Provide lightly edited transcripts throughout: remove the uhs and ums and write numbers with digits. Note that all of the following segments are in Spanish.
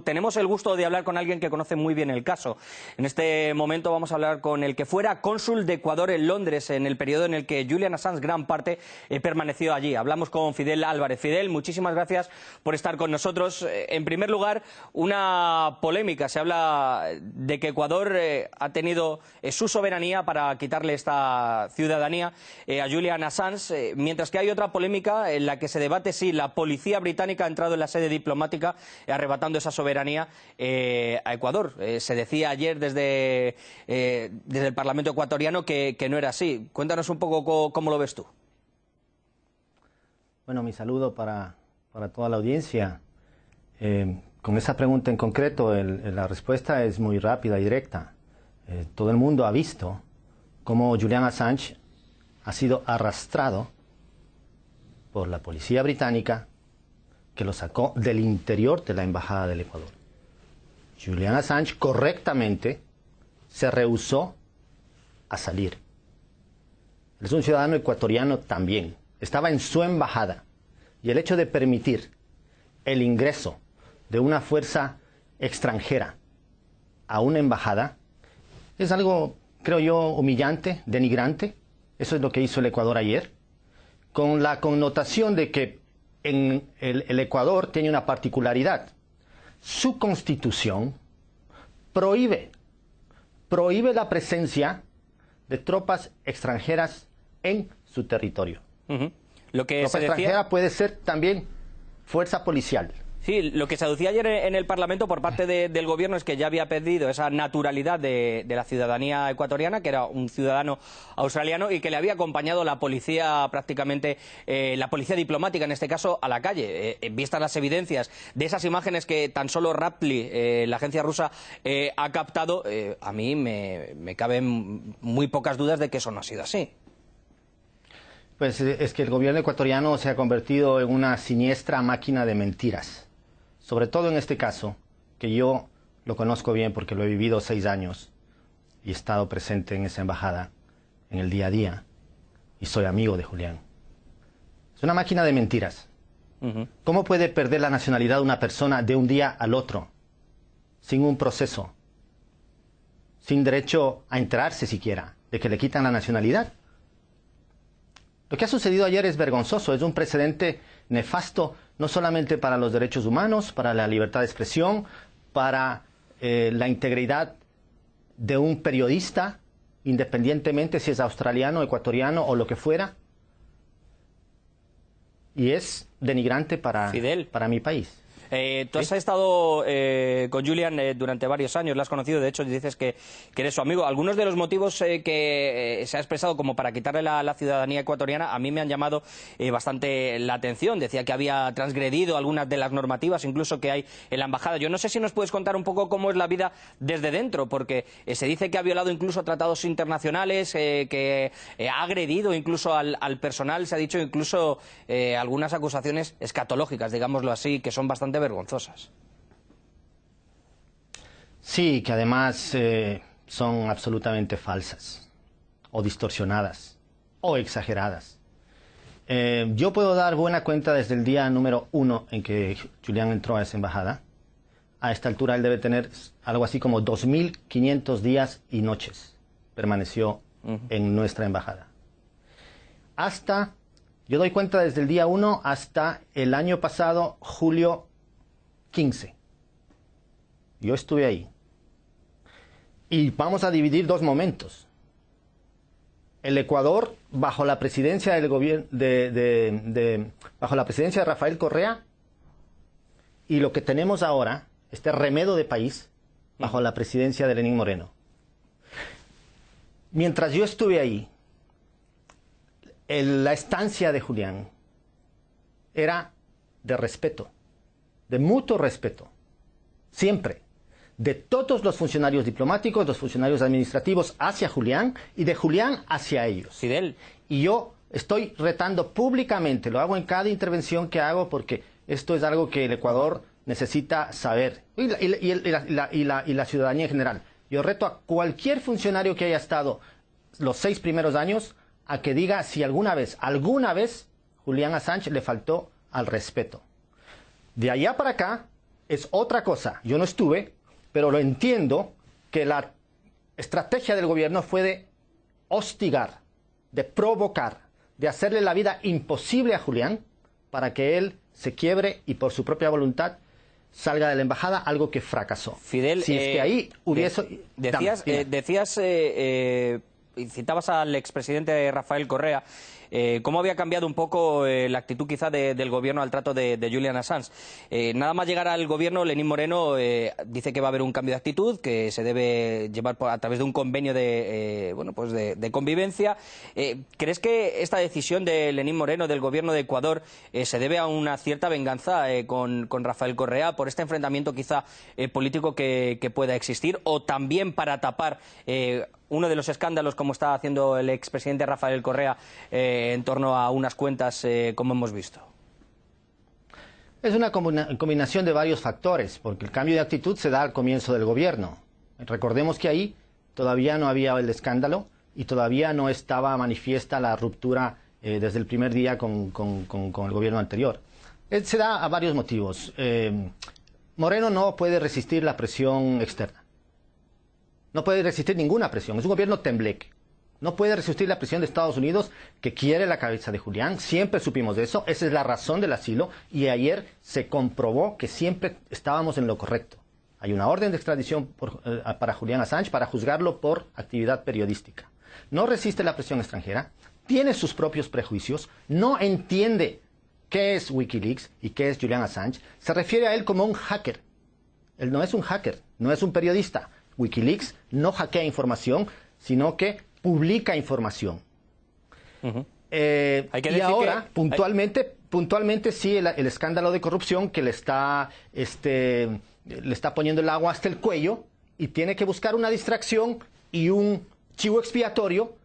tenemos el gusto de hablar con alguien que conoce muy bien el caso. En este momento vamos a hablar con el que fuera cónsul de Ecuador en Londres en el periodo en el que Julian Assange gran parte permaneció allí. Hablamos con Fidel Álvarez. Fidel, muchísimas gracias por estar con nosotros. En primer lugar, una polémica. Se habla de que Ecuador ha tenido su soberanía para quitarle esta ciudadanía a Julian Assange, mientras que hay otra polémica en la que se debate si la policía británica ha entrado en la sede diplomática arrebatando esa soberanía a Ecuador. Se decía ayer desde el Parlamento ecuatoriano que no era así. Cuéntanos un poco cómo lo ves tú. Bueno, mi saludo para toda la audiencia. Con esa pregunta en concreto, la respuesta es muy rápida y directa. Todo el mundo ha visto cómo Julian Assange ha sido arrastrado por la policía británica, que lo sacó del interior de la Embajada del Ecuador. Julian Assange correctamente se rehusó a salir. Él es un ciudadano ecuatoriano también. Estaba en su embajada. Y el hecho de permitir el ingreso de una fuerza extranjera a una embajada es algo, creo yo, humillante, denigrante. Eso es lo que hizo el Ecuador ayer, con la connotación de que en el Ecuador tiene una particularidad. Su constitución prohíbe la presencia de tropas extranjeras en su territorio. Lo que tropa extranjera puede ser también fuerza policial. Sí, lo que se aducía ayer en el Parlamento por parte del Gobierno es que ya había pedido esa naturalidad de la ciudadanía ecuatoriana, que era un ciudadano australiano, y que le había acompañado la policía prácticamente, la policía diplomática en este caso, a la calle. Vistas las evidencias de esas imágenes que tan solo Raptly, la agencia rusa, ha captado, a mí me caben muy pocas dudas de que eso no ha sido así. Pues es que el gobierno ecuatoriano se ha convertido en una siniestra máquina de mentiras. Sobre todo en este caso, que yo lo conozco bien porque lo he vivido 6 años y he estado presente en esa embajada en el día a día y soy amigo de Julián. Es una máquina de mentiras. ¿Cómo puede perder la nacionalidad una persona de un día al otro sin un proceso, sin derecho a enterarse siquiera de que le quitan la nacionalidad? Lo que ha sucedido ayer es vergonzoso, es un precedente nefasto, no solamente para los derechos humanos, para la libertad de expresión, para la integridad de un periodista, independientemente si es australiano, ecuatoriano o lo que fuera, y es denigrante para mi país. Tú has estado con Julian durante varios años, la has conocido, de hecho dices que eres su amigo. Algunos de los motivos que se ha expresado como para quitarle la ciudadanía ecuatoriana a mí me han llamado bastante la atención. Decía que había transgredido algunas de las normativas incluso que hay en la embajada. Yo no sé si nos puedes contar un poco cómo es la vida desde dentro, porque se dice que ha violado incluso tratados internacionales, que ha agredido incluso al personal, se ha dicho incluso algunas acusaciones escatológicas, digámoslo así, que son bastante vergonzosas. Sí, que además son absolutamente falsas, o distorsionadas, o exageradas. Yo puedo dar buena cuenta desde el día número 1 en que Julián entró a esa embajada. A esta altura él debe tener algo así como 2.500 días y noches permaneció en nuestra embajada. Yo doy cuenta desde el día 1 hasta el año pasado, julio 15. Yo estuve ahí. Y vamos a dividir 2 momentos. El Ecuador, bajo la presidencia del gobierno bajo la presidencia de Rafael Correa, y lo que tenemos ahora, este remedo de país, bajo la presidencia de Lenín Moreno. Mientras yo estuve ahí, la estancia de Julián era de respeto, de mutuo respeto, siempre, de todos los funcionarios diplomáticos, los funcionarios administrativos hacia Julián y de Julián hacia ellos. Fidel. Y yo estoy retando públicamente, lo hago en cada intervención que hago porque esto es algo que el Ecuador necesita saber, y la ciudadanía en general. Yo reto a cualquier funcionario que haya estado los 6 primeros años a que diga si alguna vez Julián Assange le faltó al respeto. De allá para acá, es otra cosa. Yo no estuve, pero lo entiendo que la estrategia del gobierno fue de hostigar, de provocar, de hacerle la vida imposible a Julián para que él se quiebre y por su propia voluntad salga de la embajada, algo que fracasó. Fidel, si es que ahí hubiese... Citabas al expresidente Rafael Correa. ¿Cómo había cambiado un poco la actitud quizá del gobierno al trato de Julian Assange? Nada más llegar al gobierno, Lenín Moreno dice que va a haber un cambio de actitud, que se debe llevar a través de un convenio de convivencia. ¿Crees que esta decisión de Lenín Moreno, del gobierno de Ecuador, se debe a una cierta venganza con Rafael Correa por este enfrentamiento quizá político que pueda existir, o también para tapar uno de los escándalos, como está haciendo el expresidente Rafael Correa en torno a unas cuentas, como hemos visto? Es una combinación de varios factores, porque el cambio de actitud se da al comienzo del gobierno. Recordemos que ahí todavía no había el escándalo y todavía no estaba manifiesta la ruptura desde el primer día con el gobierno anterior. Se da a varios motivos. Moreno no puede resistir la presión externa. No puede resistir ninguna presión. Es un gobierno tembleque. No puede resistir la presión de Estados Unidos, que quiere la cabeza de Julián. Siempre supimos de eso. Esa es la razón del asilo. Y ayer se comprobó que siempre estábamos en lo correcto. Hay una orden de extradición para Julian Assange para juzgarlo por actividad periodística. No resiste la presión extranjera. Tiene sus propios prejuicios. No entiende qué es Wikileaks y qué es Julian Assange. Se refiere a él como un hacker. Él no es un hacker, no es un periodista. Wikileaks no hackea información, sino que publica información. Y ahora, puntualmente sí, el escándalo de corrupción que le está poniendo el agua hasta el cuello y tiene que buscar una distracción y un chivo expiatorio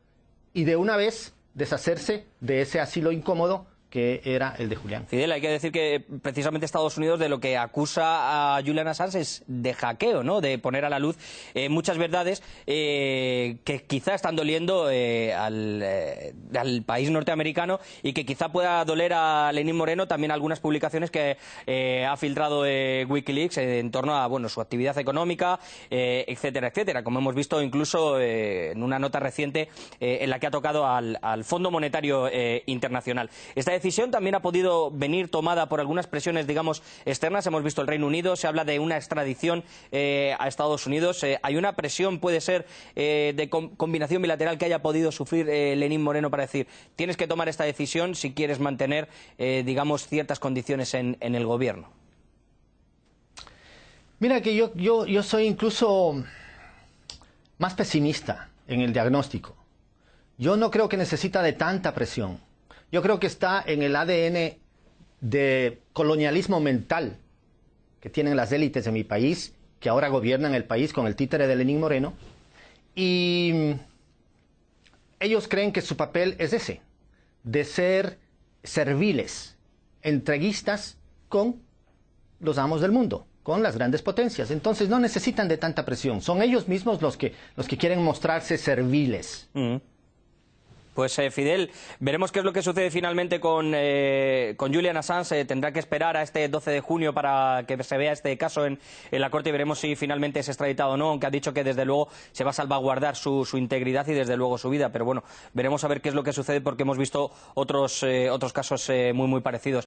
y de una vez deshacerse de ese asilo incómodo que era el de Julián. Fidel, hay que decir que precisamente Estados Unidos de lo que acusa a Julian Assange es de hackeo, ¿no? De poner a la luz muchas verdades que quizá están doliendo al país norteamericano y que quizá pueda doler a Lenín Moreno también algunas publicaciones que ha filtrado Wikileaks en torno a su actividad económica, etcétera, etcétera, como hemos visto incluso en una nota reciente en la que ha tocado al Fondo Monetario Internacional. Esta decisión también ha podido venir tomada por algunas presiones, digamos, externas. Hemos visto el Reino Unido, se habla de una extradición a Estados Unidos. ¿Hay una presión, puede ser, de combinación bilateral que haya podido sufrir Lenín Moreno para decir, tienes que tomar esta decisión si quieres mantener, digamos, ciertas condiciones en el gobierno? Mira que yo soy incluso más pesimista en el diagnóstico. Yo no creo que necesita de tanta presión. Yo creo que está en el ADN de colonialismo mental que tienen las élites de mi país, que ahora gobiernan el país con el títere de Lenín Moreno, y ellos creen que su papel es ese, de ser serviles, entreguistas con los amos del mundo, con las grandes potencias. Entonces no necesitan de tanta presión, son ellos mismos los que quieren mostrarse serviles. Pues Fidel, veremos qué es lo que sucede finalmente con Julian Assange. Tendrá que esperar a este 12 de junio para que se vea este caso en la Corte y veremos si finalmente es extraditado o no, aunque ha dicho que desde luego se va a salvaguardar su integridad y desde luego su vida. Pero bueno, veremos a ver qué es lo que sucede porque hemos visto otros casos muy parecidos.